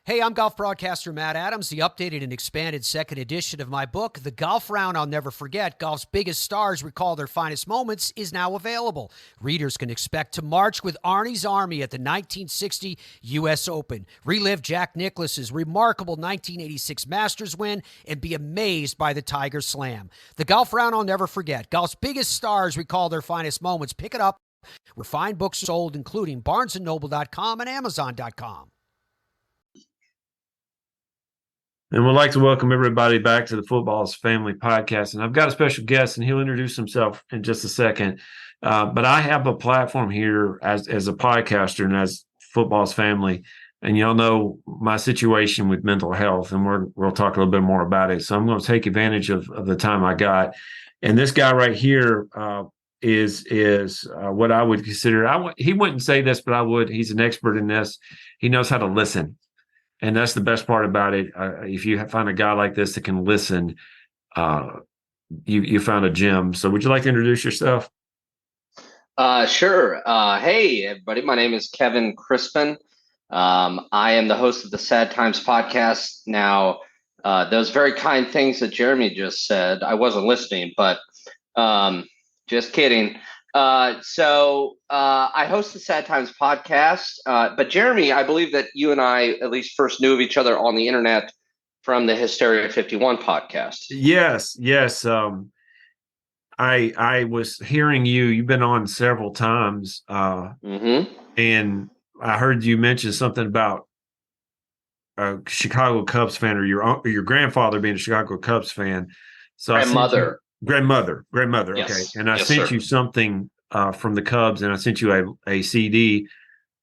Hey, I'm golf broadcaster Matt Adams. The updated and expanded second edition of my book, The Golf Round I'll Never Forget, Golf's Biggest Stars Recall Their Finest Moments, is now available. Readers can expect to march with Arnie's Army at the 1960 U.S. Open, relive Jack Nicklaus's remarkable 1986 Masters win, and be amazed by the Tiger Slam. The Golf Round I'll Never Forget, Golf's Biggest Stars Recall Their Finest Moments. Pick it up where fine books are sold, including BarnesandNoble.com and Amazon.com. And we'd like to welcome everybody back to the Football's Family Podcast. And I've got a special guest, and he'll introduce himself in just a second. But I have a platform here as a podcaster and as Football's Family. And y'all know my situation with mental health, and we'll talk a little bit more about it. So I'm going to take advantage of the time I got. And this guy right here is what I would consider. He wouldn't say this, but I would. He's an expert in this. He knows how to listen. And that's the best part about it. If you find a guy like this that can listen, you found a gem. So would you like to introduce yourself? Sure. Hey, everybody. My name is Kevin Crispin. I am the host of the Sad Times podcast. Now, those very kind things that Jeremy just said, I wasn't listening, but just kidding. So I host the Sad Times podcast, but Jeremy, I believe that you and I at least first knew of each other on the internet from the Hysteria 51 podcast. Yes. I was hearing you've been on several times, and I heard you mention something about a Chicago Cubs fan, or your grandfather being a Chicago Cubs fan. So Grandmother. Yes. Okay. And I sent you something from the Cubs, and I sent you a CD,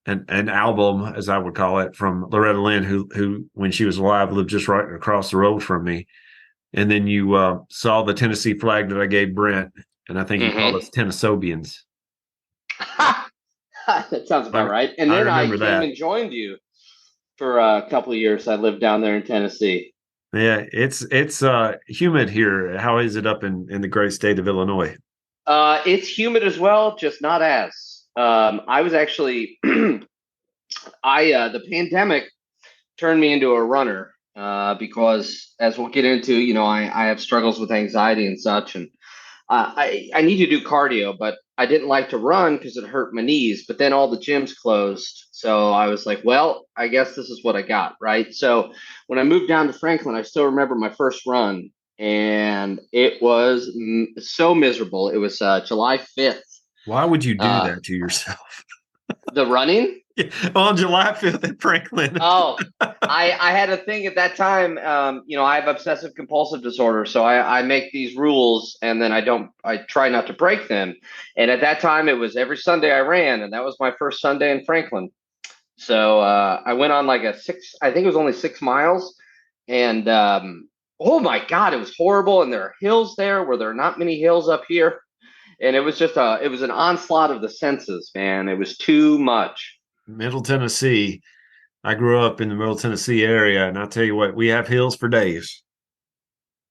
an album, as I would call it, from Loretta Lynn, who when she was alive lived just right across the road from me. And then you saw the Tennessee flag that I gave Brent, and I think you called us Tennessobians. That sounds about right. And then I came and joined you for a couple of years. I lived down there in Tennessee. Yeah, it's humid here. How is it up in the great state of Illinois? It's humid as well, just not as. I was actually, the pandemic turned me into a runner because, as we'll get into, I have struggles with anxiety and such, and I need to do cardio, but I didn't like to run because it hurt my knees. But then all the gyms closed. So I was like, well, I guess this is what I got, right? So when I moved down to Franklin, I still remember my first run, and it was so miserable. It was July 5th. Why would you do that to yourself? The running? On July 5th in Franklin. Oh, I had a thing at that time. I have obsessive compulsive disorder. So I make these rules, and then I try not to break them. And at that time, it was every Sunday I ran, and that was my first Sunday in Franklin. So I went on like I think it was only 6 miles. And oh my God, it was horrible. And there are hills there where there are not many hills up here. And it was just it was an onslaught of the senses, man. It was too much. Middle Tennessee. I grew up in the Middle Tennessee area, and I'll tell you what, we have hills for days.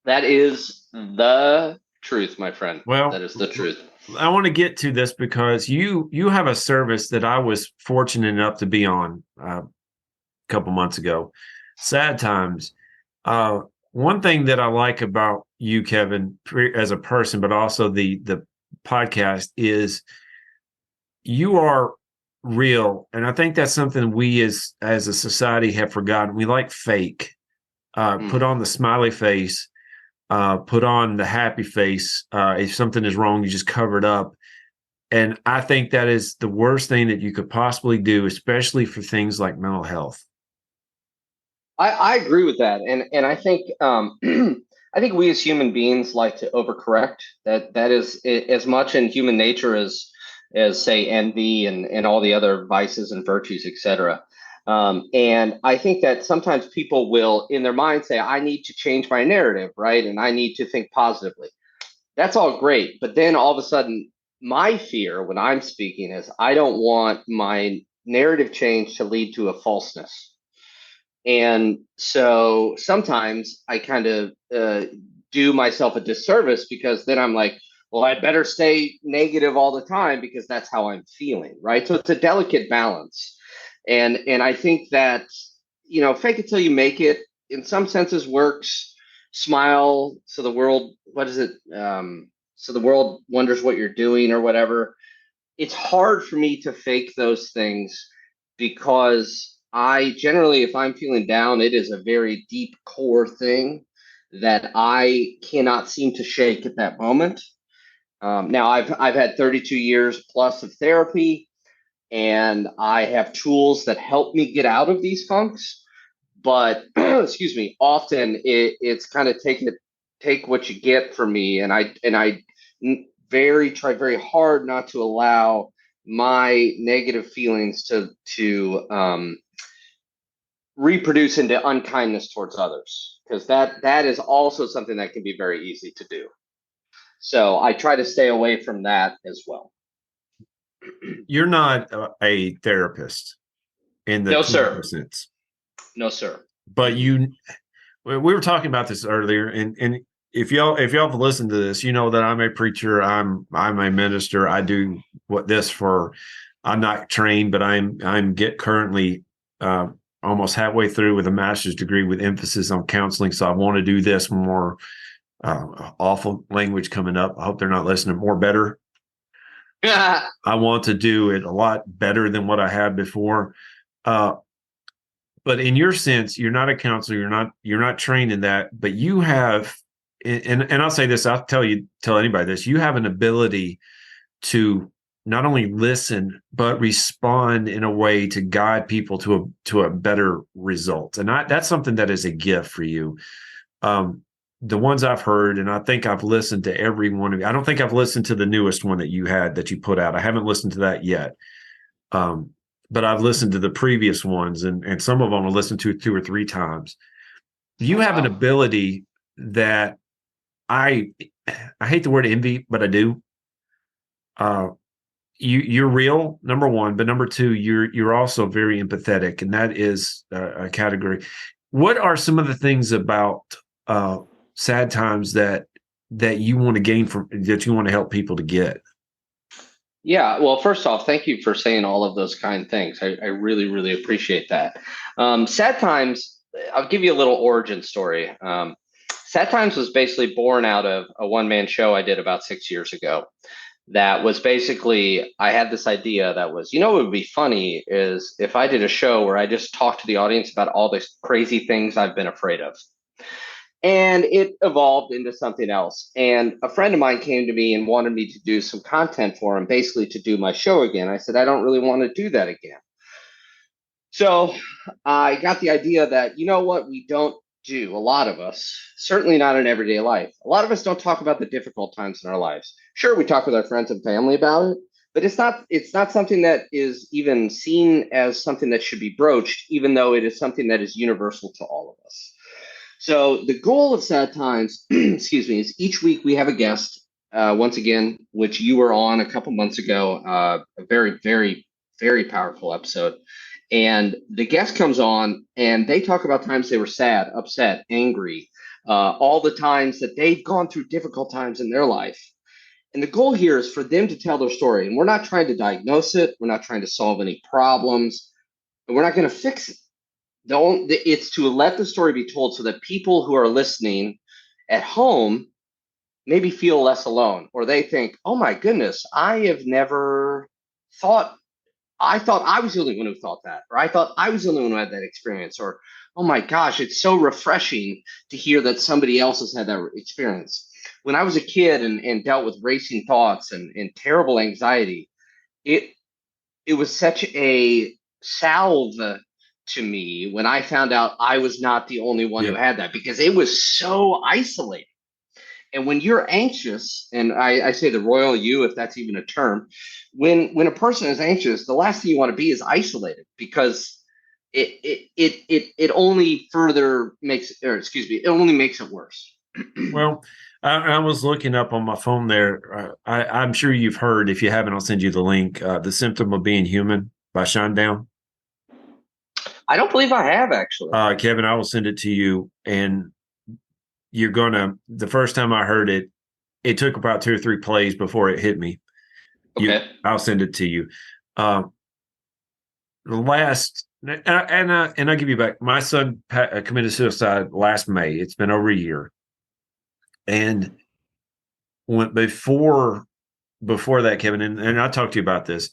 That is the truth, my friend. Well, that is the truth. I want to get to this because you have a service that I was fortunate enough to be on a couple months ago. Sad Times. One thing that I like about you, Kevin, as a person, but also the podcast, is you are real, and I think that's something we as a society have forgotten. We like fake. Put on the smiley face, put on the happy face. If something is wrong, you just cover it up. And I think that is the worst thing that you could possibly do, especially for things like mental health. I agree with that, and I think I think we as human beings like to overcorrect. That is as much in human nature as say envy and all the other vices and virtues, etc. And I think that sometimes people will, in their mind, say, I need to change my narrative, right? And I need to think positively. That's all great. But then all of a sudden, my fear when I'm speaking is I don't want my narrative change to lead to a falseness. And so sometimes I kind of do myself a disservice, because then I'm like, well, I better stay negative all the time because that's how I'm feeling, right? So it's a delicate balance. And I think that fake it till you make it in some senses works. Smile so the world, what is it? So the world wonders what you're doing or whatever. It's hard for me to fake those things because I generally, if I'm feeling down, it is a very deep core thing that I cannot seem to shake at that moment. Now I've had 32 years plus of therapy, and I have tools that help me get out of these funks. But excuse me, often it's kind of take what you get from me, and I try very hard not to allow my negative feelings to reproduce into unkindness towards others, because that is also something that can be very easy to do. So I try to stay away from that as well. You're not a therapist in the No, traditional sir. sense, No, sir. but we were talking about this earlier, and if y'all have listened to this, you know that I'm a preacher, I'm a minister, I do I'm not trained, but I'm currently almost halfway through with a master's degree with emphasis on counseling. So I want to do this more. Awful language coming up. I hope they're not listening. More better. I want to do it a lot better than what I had before. But in your sense, you're not a counselor. You're not trained in that. But you have, and I'll say this. I'll tell anybody this. You have an ability to not only listen but respond in a way to guide people to a better result. And that's something that is a gift for you. The ones I've heard, and I think I've listened to every one of you. I don't think I've listened to the newest one that you put out. I haven't listened to that yet. But I've listened to the previous ones, and some of them I've listened to 2 or 3 times. You have an ability that I hate the word envy, but I do. You're real, number one, but number two, you're also very empathetic, and that is a category. What are some of the things about sad times that you want to gain from, that you want to help people to get? Yeah, well, first off, thank you for saying all of those kind things. I really, really appreciate that. Sad Times, I'll give you a little origin story. Sad Times was basically born out of a one-man show I did about 6 years ago. That was basically, I had this idea that was, what would be funny is if I did a show where I just talked to the audience about all the crazy things I've been afraid of. And it evolved into something else. And a friend of mine came to me and wanted me to do some content for him, basically to do my show again. I said, I don't really want to do that again. So I got the idea that, what we don't do, a lot of us, certainly not in everyday life, a lot of us don't talk about the difficult times in our lives. Sure, we talk with our friends and family about it, but it's not something that is even seen as something that should be broached, even though it is something that is universal to all of us. So the goal of Sad Times, excuse me, is each week we have a guest, once again, which you were on a couple months ago, a very, very, very powerful episode. And the guest comes on and they talk about times they were sad, upset, angry, all the times that they've gone through difficult times in their life. And the goal here is for them to tell their story. And we're not trying to diagnose it. We're not trying to solve any problems. And we're not going to fix it. It's to let the story be told so that people who are listening at home maybe feel less alone, or they think, oh my goodness, I thought I was the only one who thought that, or I thought I was the only one who had that experience, or oh my gosh, it's so refreshing to hear that somebody else has had that experience. When I was a kid and dealt with racing thoughts and terrible anxiety, it was such a salve to me when I found out I was not the only one who had that, because it was so isolating. And when you're anxious, and I say the royal you, if that's even a term, when a person is anxious, the last thing you want to be is isolated, because it only further makes, or excuse me, it only makes it worse. Well, I was looking up on my phone there. I'm sure you've heard. If you haven't, I'll send you the link. The Symptom of Being Human by Shinedown. I don't believe I have, actually. Kevin, I will send it to you. And the first time I heard it, it took about 2 or 3 plays before it hit me. Okay. I'll send it to you. The last And I'll give you back. My son committed suicide last May. It's been over a year, and when before that, Kevin, and I talked to you about this.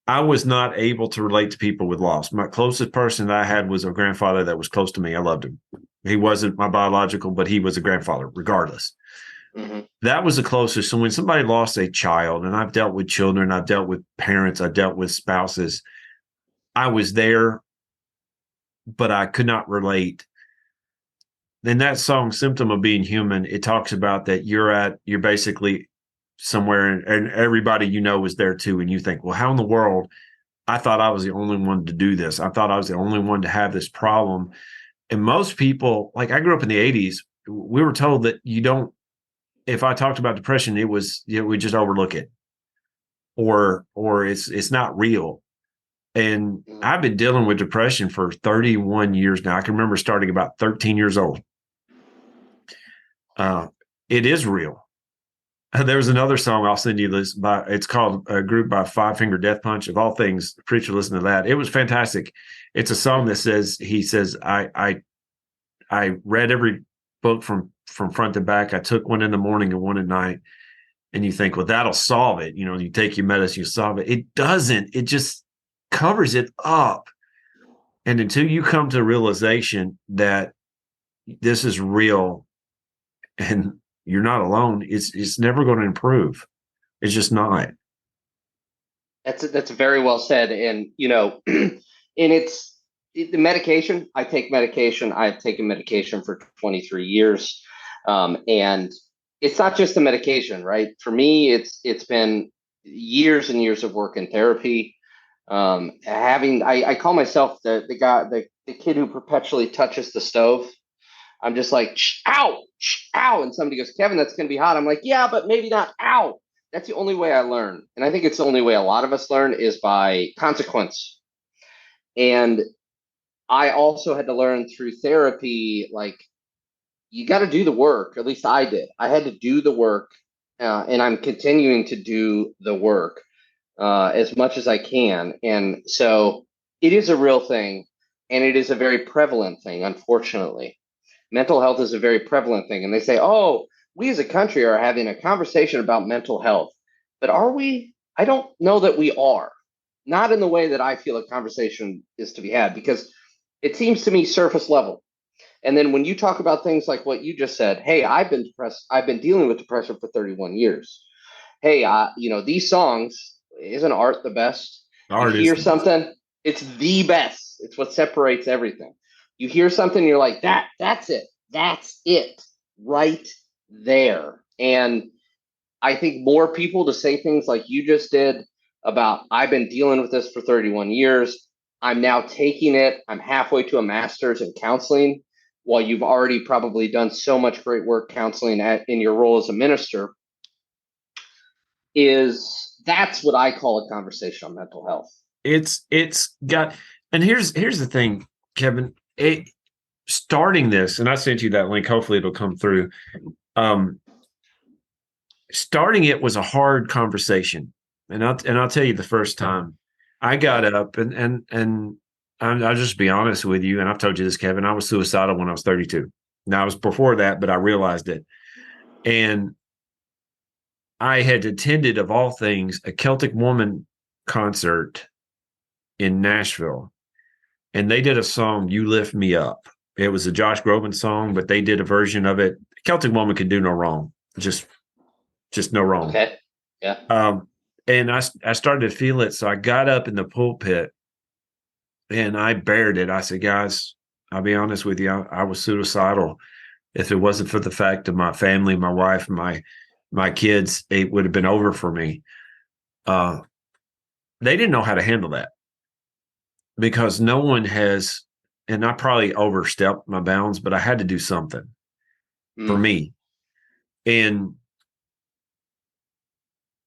I was not able to relate to people with loss. My closest person that I had was a grandfather that was close to me. I loved him. He wasn't my biological, but he was a grandfather, regardless. Mm-hmm. That was the closest. So when somebody lost a child, and I've dealt with children, I've dealt with parents, I've dealt with spouses, I was there, but I could not relate. Then that song, Symptom of Being Human, it talks about that you're basically somewhere and everybody you know is there too. And you think, well, how in the world? I thought I was the only one to do this. I thought I was the only one to have this problem. And most people, like I grew up in the 80s, we were told that you don't, if I talked about depression, it was, we just overlook it or it's not real. And I've been dealing with depression for 31 years now. I can remember starting about 13 years old. It is real. There was another song I'll send you this by. It's called a group by Five Finger Death Punch. Of all things, preacher, listen to that. It was fantastic. It's a song that he says, I read every book from front to back. I took one in the morning and one at night. And you think, well, that'll solve it. You take your medicine, you solve it. It doesn't. It just covers it up. And until you come to the realization that this is real and you're not alone, it's never going to improve. It's just not. That's very well said. And, and it's the medication. I take medication. I've taken medication for 23 years. And it's not just the medication, right? For me, it's been years and years of work in therapy. I call myself the kid who perpetually touches the stove. I'm just like, ow, ow. And somebody goes, Kevin, that's going to be hot. I'm like, yeah, but maybe not. Ow. That's the only way I learn. And I think it's the only way a lot of us learn is by consequence. And I also had to learn through therapy, like, you got to do the work. At least I did. I had to do the work. And I'm continuing to do the work as much as I can. And so it is a real thing. And it is a very prevalent thing, unfortunately. Mental health is a very prevalent thing. And they say, oh, we as a country are having a conversation about mental health. But are we? I don't know that we are. Not in the way that I feel a conversation is to be had, because it seems to me surface level. And then when you talk about things like what you just said, hey, I've been depressed. I've been dealing with depression for 31 years. Hey, these songs, isn't art the best? Art you hear something, it's the best. It's what separates everything. You hear something, you're like, that's it. That's it right there. And I think more people to say things like you just did about, I've been dealing with this for 31 years. I'm now taking it. I'm halfway to a master's in counseling, while you've already probably done so much great work counseling in your role as a minister. That's what I call a conversation on mental health. It's got, and here's the thing, Kevin. Starting this, and I sent you that link. Hopefully, it'll come through. Starting it was a hard conversation, and I'll tell you the first time I got up, and I'll just be honest with you, and I've told you this, Kevin. I was suicidal when I was 32. Now, I was before that, but I realized it, and I had attended, of all things, a Celtic Woman concert in Nashville. And they did a song, You Lift Me Up. It was a Josh Groban song, but they did a version of it. Celtic Woman could do no wrong. Just no wrong. Okay. Yeah. And I started to feel it. So I got up in the pulpit and I bared it. I said, guys, I'll be honest with you. I was suicidal. If it wasn't for the fact of my family, my wife, my kids, it would have been over for me. They didn't know how to handle that. Because no one has, and I probably overstepped my bounds, but I had to do something for me. And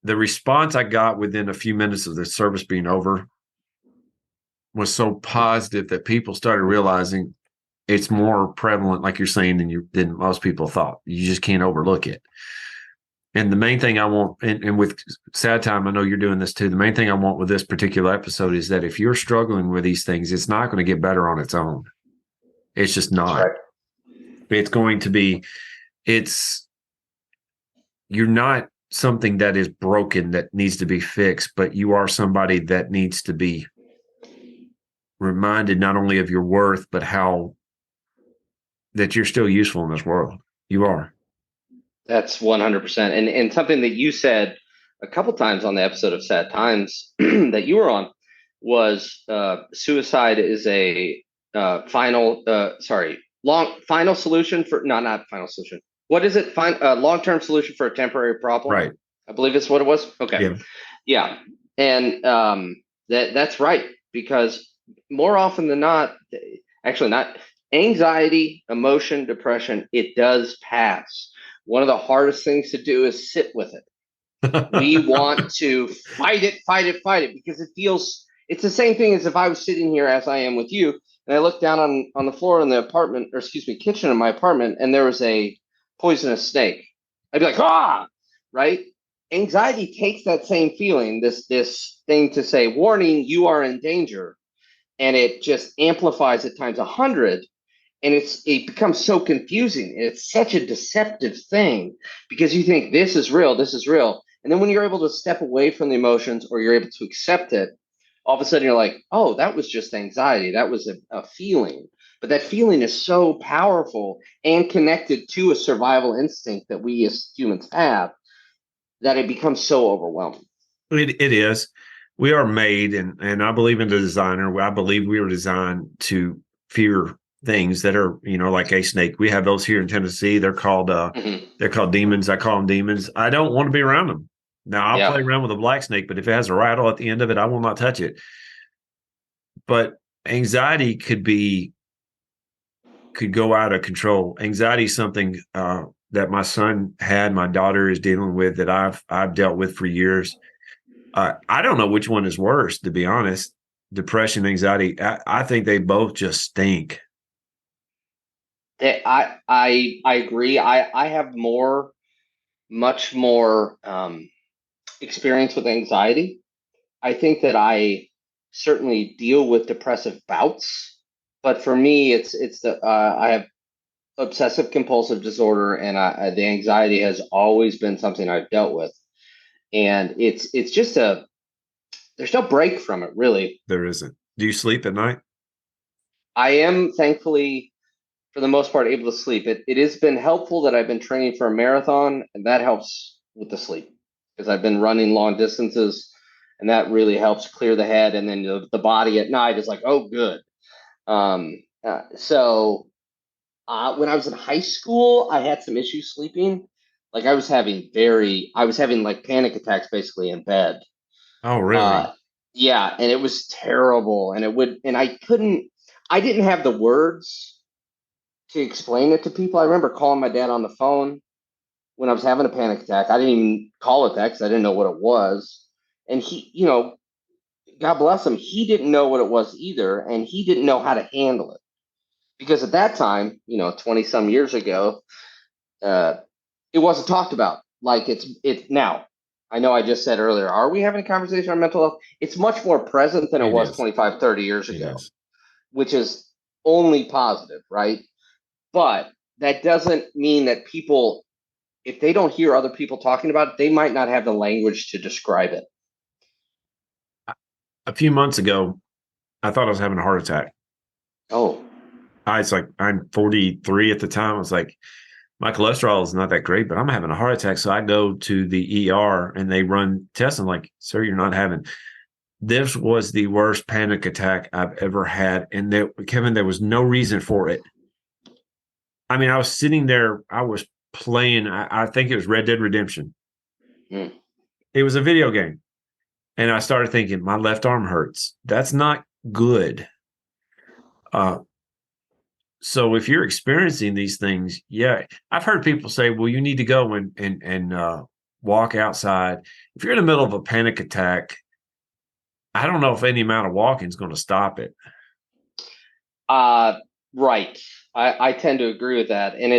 the response I got within a few minutes of the service being over was so positive that people started realizing it's more prevalent, like you're saying, than most people thought. You just can't overlook it. And the main thing I want, and with Sad Time, I know you're doing this too. The main thing I want with this particular episode is that if you're struggling with these things, it's not going to get better on its own. It's just That's not. right. It's going to be, you're not something that is broken that needs to be fixed, but you are somebody that needs to be reminded not only of your worth, but how that you're still useful in this world. You are. That's 100%. And something that you said a couple times on the episode of Sad Times that you were on was suicide is a final final solution for not final solution. What is it? Long-term solution for a temporary problem. Right. I believe it's what it was. Okay. Yeah. Yeah. And that's right, because more often than not, actually not anxiety, emotion, depression, it does pass. One of the hardest things to do is sit with it. We want to fight it, because it's the same thing as if I was sitting here as I am with you, and I looked down on the floor in the apartment, or excuse me, kitchen in my apartment, and there was a poisonous snake. I'd be like, ah, right? Anxiety takes that same feeling, this thing to say, warning, you are in danger, and it just amplifies it times 100. And it becomes so confusing. It's such a deceptive thing, because you think this is real, and then when you're able to step away from the emotions, or you're able to accept it, all of a sudden you're like, oh, that was just anxiety, that was a feeling. But that feeling is so powerful and connected to a survival instinct that we as humans have, that it becomes so overwhelming. It is. We are made, and I believe in the designer. I believe we were designed to fear things that are, like a snake. We have those here in Tennessee. They're called demons. I call them demons. I don't want to be around them. Now I'll play around with a black snake, but if it has a rattle at the end of it, I will not touch it. But anxiety could go out of control. Anxiety is something that my son had, my daughter is dealing with, that I've dealt with for years. I don't know which one is worse, to be honest. Depression, anxiety. I think they both just stink. I agree. I have much more experience with anxiety. I think that I certainly deal with depressive bouts, but for me, it's I have obsessive compulsive disorder, and the anxiety has always been something I've dealt with, and it's just there's no break from it, really. There isn't. Do you sleep at night? I am thankfully, for the most part, able to sleep. It has been helpful that I've been training for a marathon, and that helps with the sleep, because I've been running long distances, and that really helps clear the head. And then the body at night is like, oh, good. So when I was in high school, I had some issues sleeping. Like I was having like panic attacks basically in bed. Oh, really? Yeah, and it was terrible. And I didn't have the words to explain it to people. I remember calling my dad on the phone when I was having a panic attack. I didn't even call it that because I didn't know what it was. And he, God bless him, he didn't know what it was either, and he didn't know how to handle it. Because at that time, 20 some years ago, it wasn't talked about like it's now. I know I just said earlier, are we having a conversation on mental health? It's much more present than it was 25, 30 years ago, which is only positive, right? But that doesn't mean that people, if they don't hear other people talking about it, they might not have the language to describe it. A few months ago, I thought I was having a heart attack. Oh. I'm 43 at the time. I was like, my cholesterol is not that great, but I'm having a heart attack. So I go to the ER and they run tests. I'm like, sir, you're not having. This was the worst panic attack I've ever had. And Kevin, there was no reason for it. I mean, I was sitting there, I was playing, I think it was Red Dead Redemption. Mm. It was a video game. And I started thinking, my left arm hurts. That's not good. So if you're experiencing these things, yeah, I've heard people say, well, you need to go and walk outside. If you're in the middle of a panic attack, I don't know if any amount of walking is going to stop it. Right. I tend to agree with that. And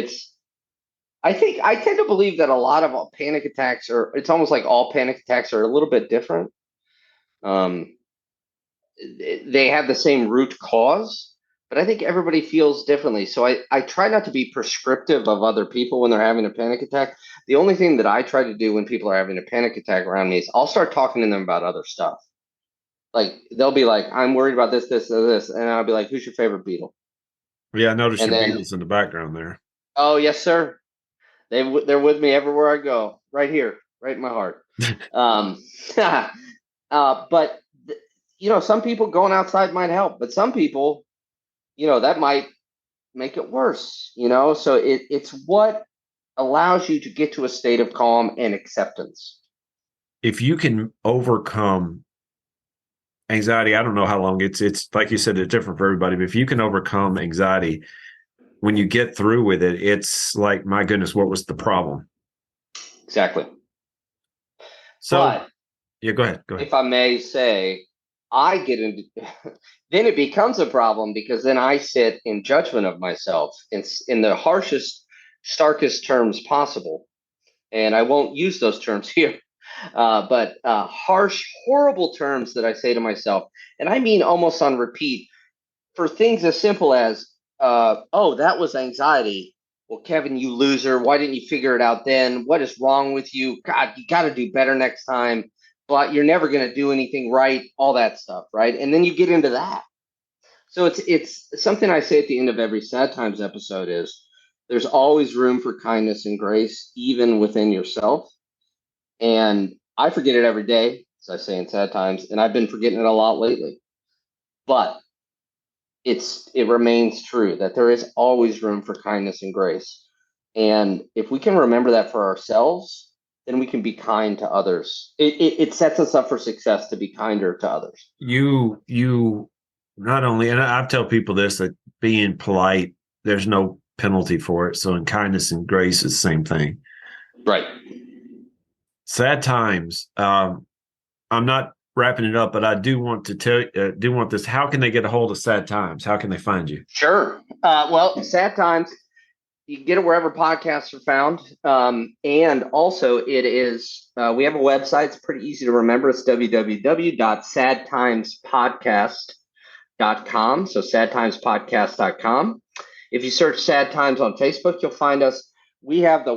I tend to believe that a lot of panic attacks it's almost like all panic attacks are a little bit different. Um, they have the same root cause, but I think everybody feels differently. So I try not to be prescriptive of other people when they're having a panic attack. The only thing that I try to do when people are having a panic attack around me is I'll start talking to them about other stuff. Like they'll be like, I'm worried about this, this, or this. And I'll be like, who's your favorite Beatle? Yeah, I noticed And your then, Beatles in the background there. oh, yes, sir. They're with me everywhere I go, right here, right in my heart. Um, but some people going outside might help, but some people, that might make it worse. So it's what allows you to get to a state of calm and acceptance. If you can overcome anxiety, I don't know how long it's like you said, it's different for everybody, but if you can overcome anxiety, when you get through with it, it's like, my goodness, what was the problem? Exactly. So, but yeah, go ahead. if I may say, I get into then it becomes a problem because then I sit in judgment of myself in the harshest, starkest terms possible. And I won't use those terms here, but harsh, horrible terms that I say to myself. And I mean almost on repeat for things as simple as, oh, that was anxiety. Well, Kevin, you loser. Why didn't you figure it out then? What is wrong with you? God, you got to do better next time. But you're never going to do anything right. All that stuff, right? And then you get into that. So it's something I say at the end of every Sad Times episode is there's always room for kindness and grace, even within yourself. And I forget it every day, as I say in Sad Times, and I've been forgetting it a lot lately. But it remains true that there is always room for kindness and grace. And if we can remember that for ourselves, then we can be kind to others. It sets us up for success to be kinder to others. You not only, and I tell people this, that being polite, there's no penalty for it. So in kindness and grace is the same thing. Right. Sad times. I'm not wrapping it up, but I do want to do want this. How can they get a hold of Sad Times? How can they find you? Sure. Well, Sad Times, you can get it wherever podcasts are found. And also it is, we have a website. It's pretty easy to remember. It's www.sadtimespodcast.com. So sadtimespodcast.com. If you search Sad Times on Facebook, you'll find us. We have the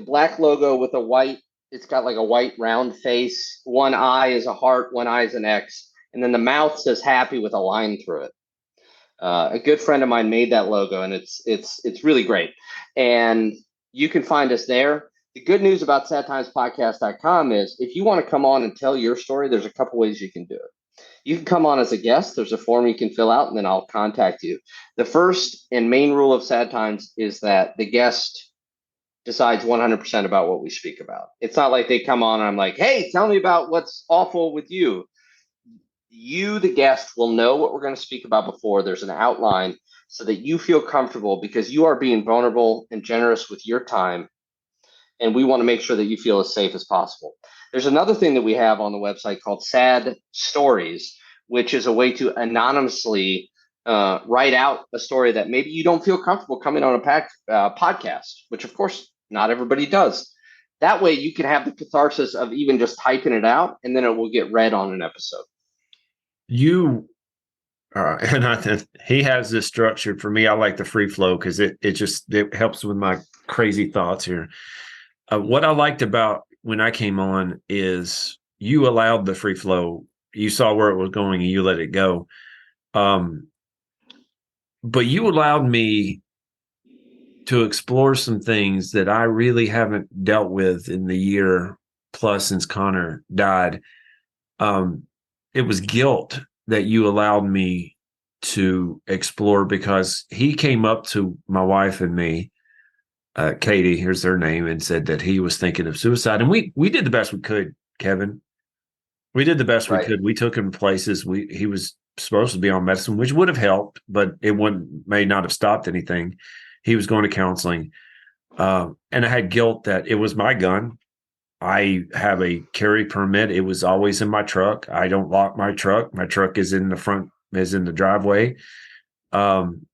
black logo with a white, it's got like a white round face. One eye is a heart, one eye is an X. And then the mouth says happy with a line through it. A good friend of mine made that logo, and it's really great. And you can find us there. The good news about sadtimespodcast.com is if you want to come on and tell your story, there's a couple ways you can do it. You can come on as a guest. There's a form you can fill out, and then I'll contact you. The first and main rule of Sad Times is that the guest decides 100% about what we speak about. It's not like they come on and I'm like, hey, tell me about what's awful with you. You, the guest, will know what we're going to speak about before. There's an outline so that you feel comfortable because you are being vulnerable and generous with your time. And we want to make sure that you feel as safe as possible. There's another thing that we have on the website called Sad Stories, which is a way to anonymously write out a story that maybe you don't feel comfortable coming on a podcast, which of course not everybody does. That way you can have the catharsis of even just typing it out, and then it will get read on an episode. You and he has this structured. For me, I like the free flow because it helps with my crazy thoughts here. What I liked about when I came on is you allowed the free flow. You saw where it was going and you let it go. But you allowed me to explore some things that I really haven't dealt with in the year plus since Connor died. It was guilt that you allowed me to explore because he came up to my wife and me, Katie, here's their name, and said that he was thinking of suicide. And we did the best we could, Kevin. We did the best we could. We took him places. He was supposed to be on medicine, which would have helped, but it may not have stopped anything. He was going to counseling. And I had guilt that it was my gun. I have a carry permit. It was always in my truck. I don't lock my truck. My truck is in the driveway. And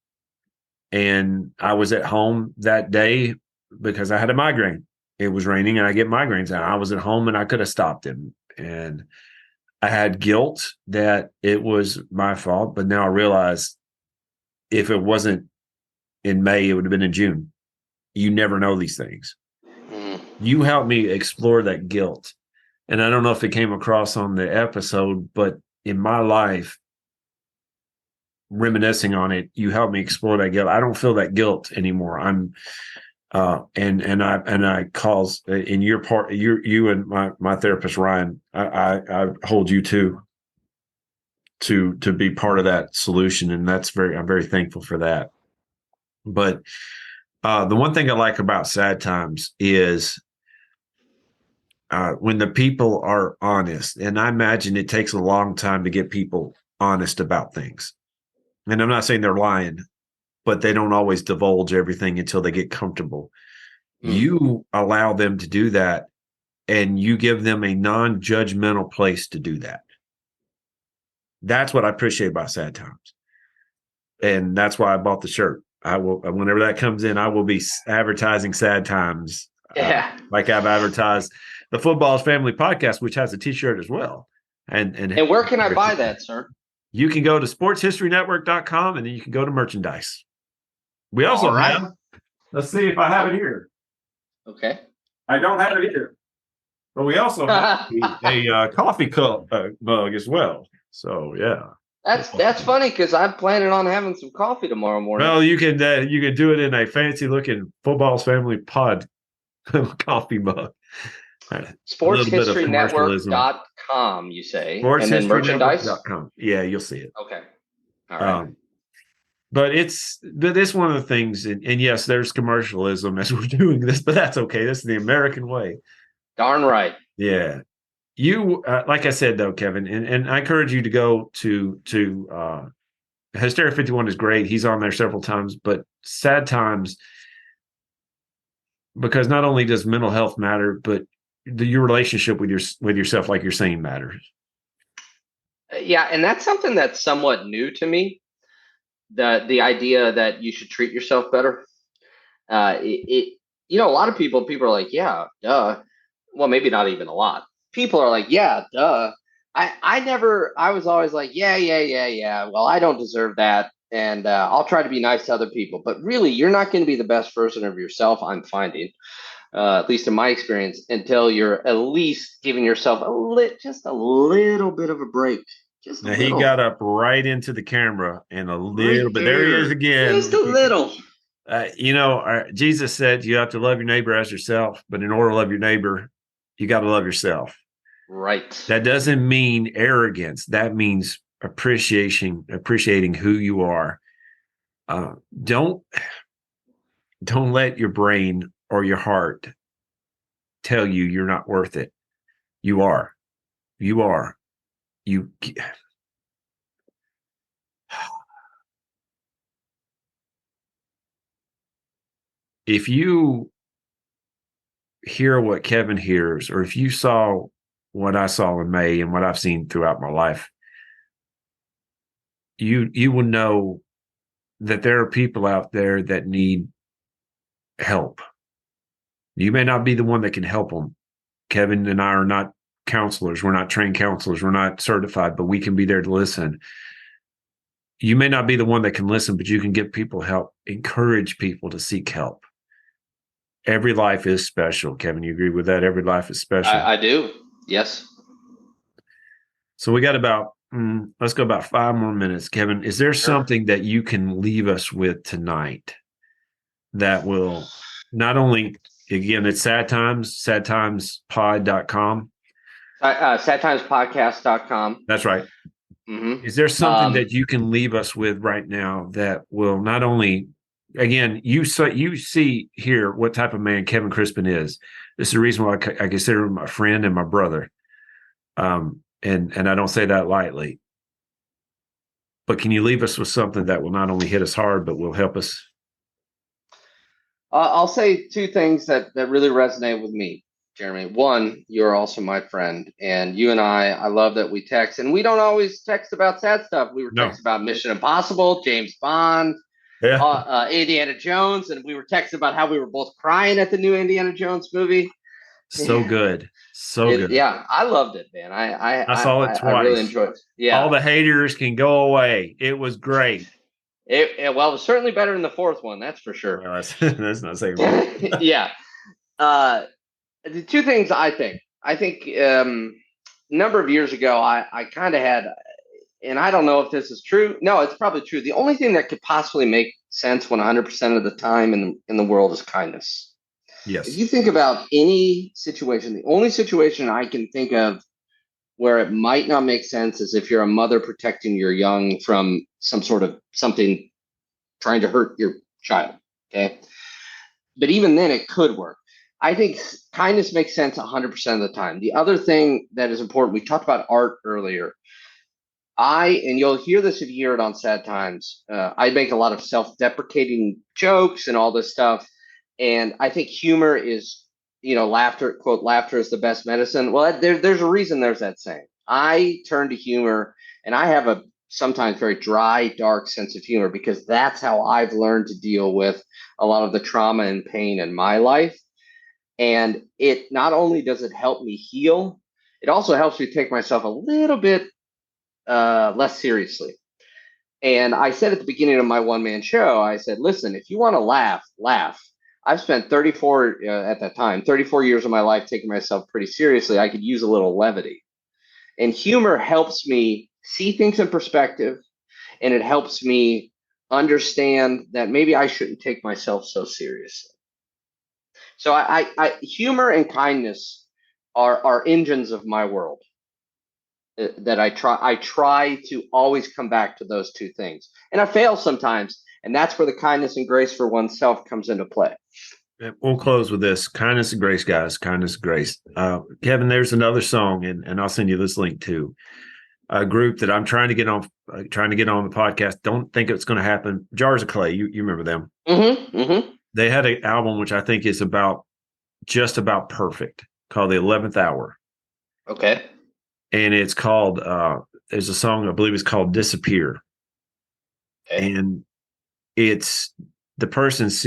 I was at home that day because I had a migraine. It was raining and I get migraines, and I was at home and I could have stopped him. And I had guilt that it was my fault, but now I realize if it wasn't in May, it would have been in June. You never know these things. You helped me explore that guilt. And I don't know if it came across on the episode, but in my life, reminiscing on it, you helped me explore that guilt. I don't feel that guilt anymore. I'm and I calls in your part, you and my therapist Ryan, I hold you to be part of that solution, and I'm very thankful for that. But the one thing I like about Sad Times is when the people are honest, and I imagine it takes a long time to get people honest about things. And I'm not saying they're lying, but they don't always divulge everything until they get comfortable. You allow them to do that, and you give them a non-judgmental place to do that. That's what I appreciate about Sad Times. And that's why I bought the shirt. I will, whenever that comes in, I will be advertising Sad Times. Like I've advertised the Football's Family Podcast, which has a t-shirt as well. And where can I buy that, sir? You can go to sportshistorynetwork.com, and then you can go to merchandise. We also have, let's see if I have it here. Okay. I don't have it here. But we also have a coffee cup mug as well. So, yeah. That's funny because I'm planning on having some coffee tomorrow morning. Well, you can do it in a fancy-looking Football's Family Pod coffee mug. Sportshistorynetwork.com, you say, and then merchandise. Yeah, you'll see it. Okay, all right. But it's one of the things, and yes, there's commercialism as we're doing this, but that's okay. This is the American way. Darn right. Yeah, you like I said though, Kevin, and I encourage you to go to Hysteria 51 is great. He's on there several times, but Sad Times, because not only does mental health matter, but your relationship with yourself, like you're saying, matters. Yeah, and that's something that's somewhat new to me. The idea that you should treat yourself better. A lot of people are like, yeah, duh. Well, maybe not even a lot. People are like, yeah, duh. I was always like, yeah. Well, I don't deserve that. And I'll try to be nice to other people. But really, you're not going to be the best version of yourself, I'm finding, at least in my experience, until you're at least giving yourself just a little bit of a break. Now he got up right into the camera and a little bit. There he is again. Just a little. Jesus said you have to love your neighbor as yourself, but in order to love your neighbor, you got to love yourself. Right. That doesn't mean arrogance. That means appreciating who you are. Don't let your brain or your heart tell you you're not worth it. You are. If you hear what Kevin hears, or if you saw what I saw in May and what I've seen throughout my life, you will know that there are people out there that need help. You may not be the one that can help them. Kevin and I are not counselors. We're not trained counselors. We're not certified, but we can be there to listen. You may not be the one that can listen, but you can give people help, encourage people to seek help. Every life is special. Kevin, you agree with that? Every life is special. I do. Yes. So we got let's go about 5 more minutes. Kevin, is there something that you can leave us with tonight that will not only, again, it's Sad Times, sadtimespod.com. Sadtimespodcast.com. That's right. Mm-hmm. Is there something that you can leave us with right now that will not only, again, you see here what type of man Kevin Crispin is. This is the reason why I consider him my friend and my brother. And I don't say that lightly. But can you leave us with something that will not only hit us hard, but will help us? I'll say 2 things that really resonate with me, Jeremy. One, you're also my friend, and you and I love that we text, and we don't always text about sad stuff. We were text about Mission Impossible, James Bond, Indiana Jones, and we were texting about how we were both crying at the new Indiana Jones movie. So good. So good. Yeah, I loved it, man. I saw it I really twice. enjoyed it. Yeah. All the haters can go away. It was great. It was certainly better than the fourth one, that's for sure. Well, that's not saying much. Yeah. The two things I think a number of years ago, I kind of had, and I don't know if this is true. No, it's probably true. The only thing that could possibly make sense 100% of the time in the world is kindness. Yes. If you think about any situation, the only situation I can think of where it might not make sense is if you're a mother protecting your young from some sort of something trying to hurt your child. Okay. But even then, it could work. I think kindness makes sense 100% of the time. The other thing that is important, we talked about art earlier. And you'll hear this if you hear it on Sad Times, I make a lot of self-deprecating jokes and all this stuff. And I think humor is, laughter, quote, laughter is the best medicine. Well, there's a reason there's that saying. I turn to humor, and I have a sometimes very dry, dark sense of humor because that's how I've learned to deal with a lot of the trauma and pain in my life. And it not only does it help me heal, it also helps me take myself a little bit less seriously. And I said at the beginning of my one-man show, I said, listen, if you want to laugh, laugh. I've spent 34 at that time, 34 years of my life taking myself pretty seriously. I could use a little levity. And humor helps me see things in perspective, and it helps me understand that maybe I shouldn't take myself so seriously. So humor and kindness are engines of my world that I try to always come back to those two things. And I fail sometimes, and that's where the kindness and grace for oneself comes into play. We'll close with this. Kindness and grace, guys. Kindness and grace. Kevin, there's another song, and I'll send you this link too. A group that I'm trying to get on the podcast. Don't think it's going to happen. Jars of Clay. You remember them? Mm-hmm, mm-hmm. They had an album which I think is just about perfect, called The 11th Hour. Okay. And it's called, there's a song, I believe it's called Disappear. Okay. And it's, the person's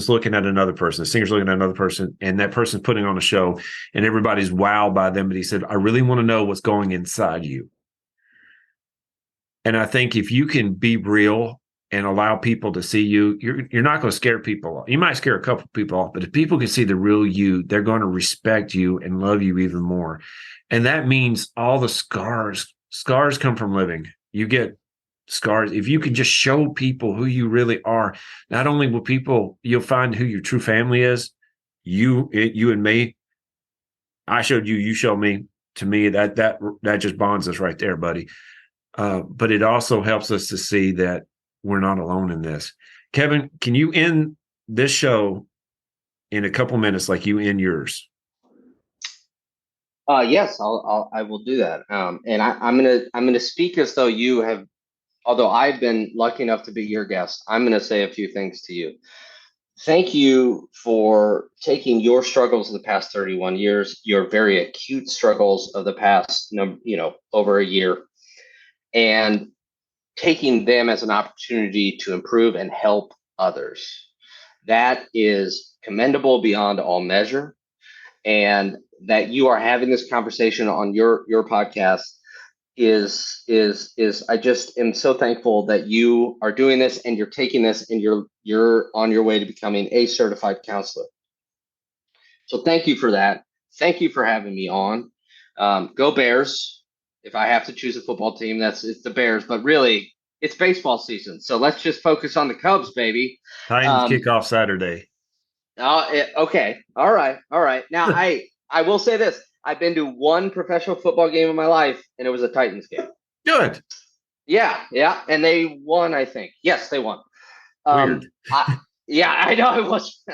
looking at another person, the singer's looking at another person, and that person's putting on a show, and everybody's wowed by them. But he said, I really want to know what's going inside you. And I think if you can be real and allow people to see you, you're not going to scare people off. You might scare a couple of people off, but if people can see the real you, they're going to respect you and love you even more. And that means all the scars come from living. You get scars. If you can just show people who you really are, not only will you'll find who your true family is, you and me. I showed you, you showed me. To me, that just bonds us right there, buddy. But it also helps us to see that we're not alone in this. Kevin, can you end this show in a couple minutes like you end yours? Yes, I will do that. And I'm gonna speak as though you have, although I've been lucky enough to be your guest. I'm gonna say a few things to you. Thank you for taking your struggles of the past 31 years, your very acute struggles of the past, over a year, and taking them as an opportunity to improve and help others. That is commendable beyond all measure. And that you are having this conversation on your podcast is I just am so thankful that you are doing this and you're taking this and you're on your way to becoming a certified counselor. So thank you for that. Thank you for having me on. Go Bears. If I have to choose a football team, it's the Bears, but really it's baseball season. So let's just focus on the Cubs, baby. Titans kick off Saturday. Okay. All right. Now I will say this. I've been to one professional football game in my life, and it was a Titans game. Good. Yeah. And they won, I think. Yes, they won. Weird. I know it was.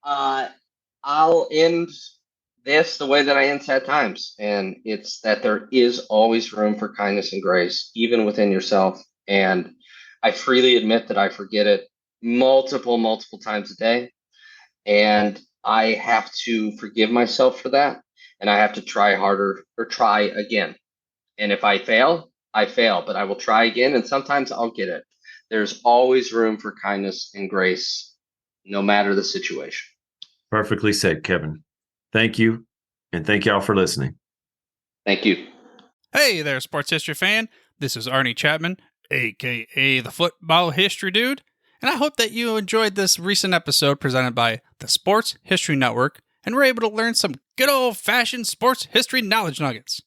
I'll end this the way that I end Sad Times, and it's that there is always room for kindness and grace, even within yourself. And I freely admit that I forget it multiple times a day, and I have to forgive myself for that, and I have to try harder or try again. And if I fail, I fail, but I will try again, and sometimes I'll get it. there's always room for kindness and grace, no matter the situation. Perfectly said, Kevin. Thank you. And thank y'all for listening. Thank you. Hey there, sports history fan. This is Arnie Chapman, aka the Football History Dude, and I hope that you enjoyed this recent episode presented by the Sports History Network and were able to learn some good old-fashioned sports history knowledge nuggets.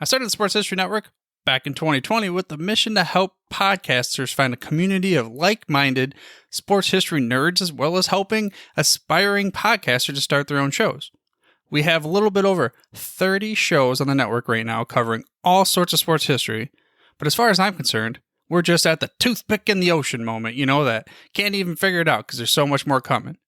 I started the Sports History Network back in 2020 with the mission to help podcasters find a community of like-minded sports history nerds, as well as helping aspiring podcasters to start their own shows. We have a little bit over 30 shows on the network right now covering all sorts of sports history, but as far as I'm concerned, we're just at the toothpick in the ocean moment, that can't even figure it out because there's so much more coming.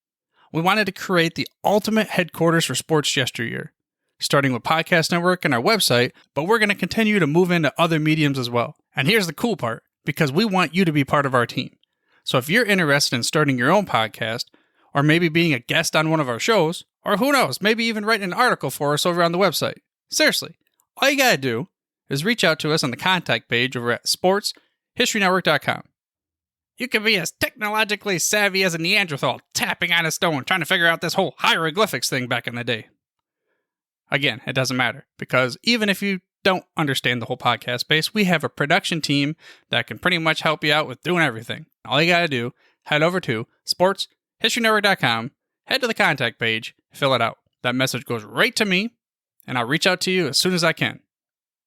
We wanted to create the ultimate headquarters for sports yesteryear, starting with Podcast Network and our website, but we're going to continue to move into other mediums as well. And here's the cool part, because we want you to be part of our team. So if you're interested in starting your own podcast, or maybe being a guest on one of our shows, or who knows, maybe even writing an article for us over on the website. Seriously, all you gotta do is reach out to us on the contact page over at sportshistorynetwork.com. You can be as technologically savvy as a Neanderthal tapping on a stone trying to figure out this whole hieroglyphics thing back in the day. Again, it doesn't matter, because even if you don't understand the whole podcast space, we have a production team that can pretty much help you out with doing everything. All you gotta do, head over to sportshistorynetwork.com, head to the contact page, fill it out. That message goes right to me, and I'll reach out to you as soon as I can.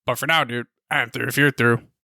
But for now, dude, I'm through if you're through.